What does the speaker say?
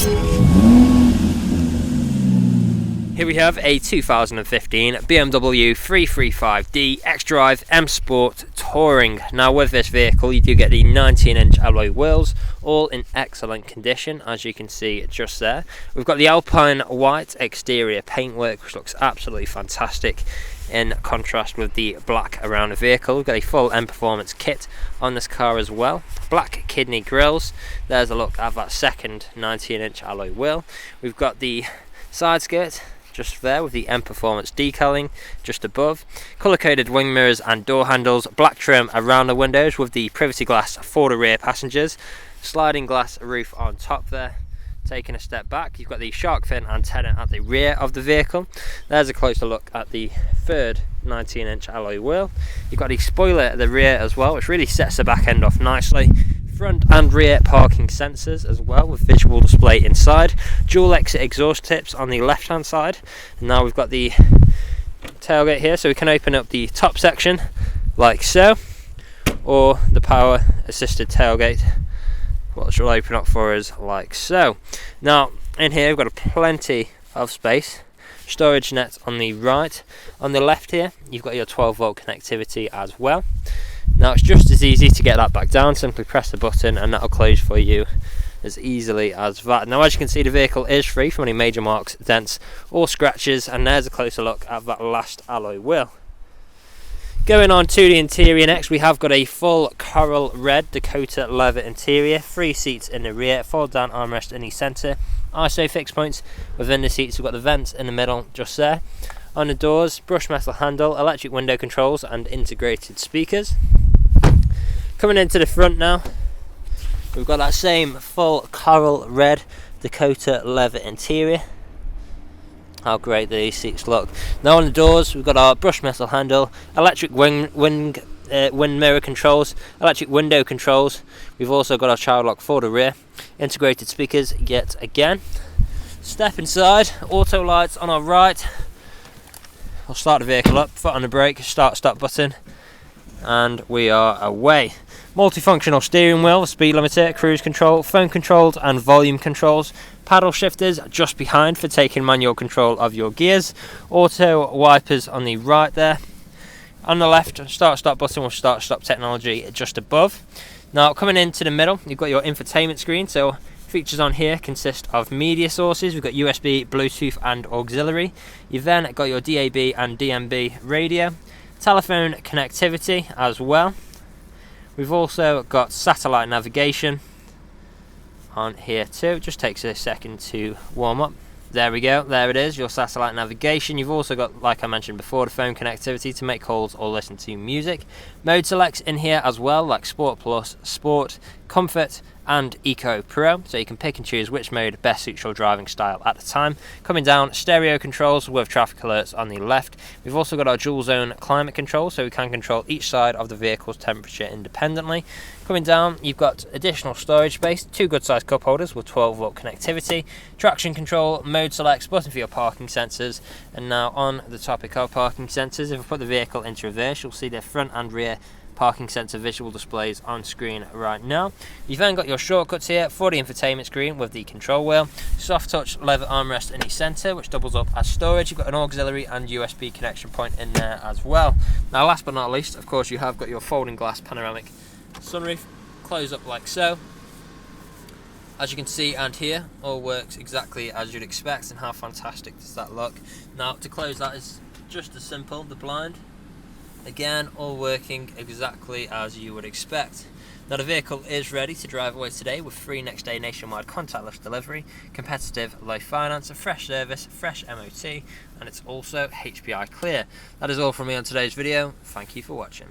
Here we have a 2015 BMW 335D XDRIVE M Sport Touring. Now with this vehicle you do get the 19-inch alloy wheels, all in excellent condition as you can see just there. We've got the Alpine white exterior paintwork which looks absolutely fantastic in contrast with the black around the vehicle. We've got a full M Performance kit on this car as well. Black kidney grills. There's a look at that second 19-inch alloy wheel. We've got the side skirt just there with the M Performance decaling just above. Colour coded wing mirrors and door handles. Black trim around the windows with the privacy glass for the rear passengers. Sliding glass roof on top there. Taking a step back, you've got the shark fin antenna at the rear of the vehicle. There's a closer look at the third 19-inch alloy wheel. You've got the spoiler at the rear as well, which really sets the back end off nicely. Front and rear parking sensors as well with visual display inside. Dual exit exhaust tips on the left hand side. And now we've got the tailgate here, so we can open up the top section like so, or the power assisted tailgate, which will open up for us like so. Now in here we've got plenty of space. Storage net on the right. On the left here you've got your 12-volt connectivity as well. Now it's just as easy to get that back down. Simply press the button and that'll close for you as easily as that. Now as you can see, the vehicle is free from any major marks, dents or scratches, and there's a closer look at that last alloy wheel. Going on to the interior next, we have got a full coral red Dakota leather interior, 3 seats in the rear, fold down armrest in the centre, ISO fixed points within the seats. We've got the vents in the middle just there. On the doors, brushed metal handle, electric window controls and integrated speakers. Coming into the front now, we've got that same full coral red Dakota leather interior. How great these seats look. Now on the doors we've got our brushed metal handle, electric wind mirror controls, electric window controls. We've also got our child lock for the rear, integrated speakers yet again. Step inside, auto lights on our right. We'll start the vehicle up, foot on the brake, start stop button, and we are away. Multifunctional steering wheel, speed limiter, cruise control, phone controlled and volume controls. Paddle shifters just behind for taking manual control of your gears. Auto wipers on the right there. On the left, start stop button with start stop technology just above. Now coming into the middle, you've got your infotainment screen. So features on here consist of media sources. We've got USB, Bluetooth and auxiliary. You've then got your DAB and DMB radio. Telephone connectivity as well. We've also got satellite navigation on here too. Just takes a second to warm up. There we go, there it is, your satellite navigation. You've also got, like I mentioned before, the phone connectivity to make calls or listen to music. Mode selects in here as well, like Sport Plus, Sport, Comfort and Eco Pro, so you can pick and choose which mode best suits your driving style at the time. Coming down, stereo controls with traffic alerts on the left. We've also got our dual zone climate control, so we can control each side of the vehicle's temperature independently. Coming down, you've got additional storage space, 2 good sized cup holders with 12-volt connectivity, traction control, mode selects, button for your parking sensors. And now on the topic of parking sensors, if I put the vehicle into reverse, you'll see the front and rear parking sensor visual displays on screen right now. You've then got your shortcuts here for the infotainment screen with the control wheel, soft touch leather armrest in the centre which doubles up as storage. You've got an auxiliary and USB connection point in there as well. Now last but not least, of course, you have got your folding glass panoramic sunroof, close up like so. As you can see and hear, all works exactly as you'd expect. And how fantastic does that look? Now to close that is just as simple, the blind. Again, all working exactly as you would expect. Now the vehicle is ready to drive away today with free next day nationwide contactless delivery, competitive low finance, a fresh service, fresh MOT, and it's also HPI clear. That is all from me on today's video. Thank you for watching.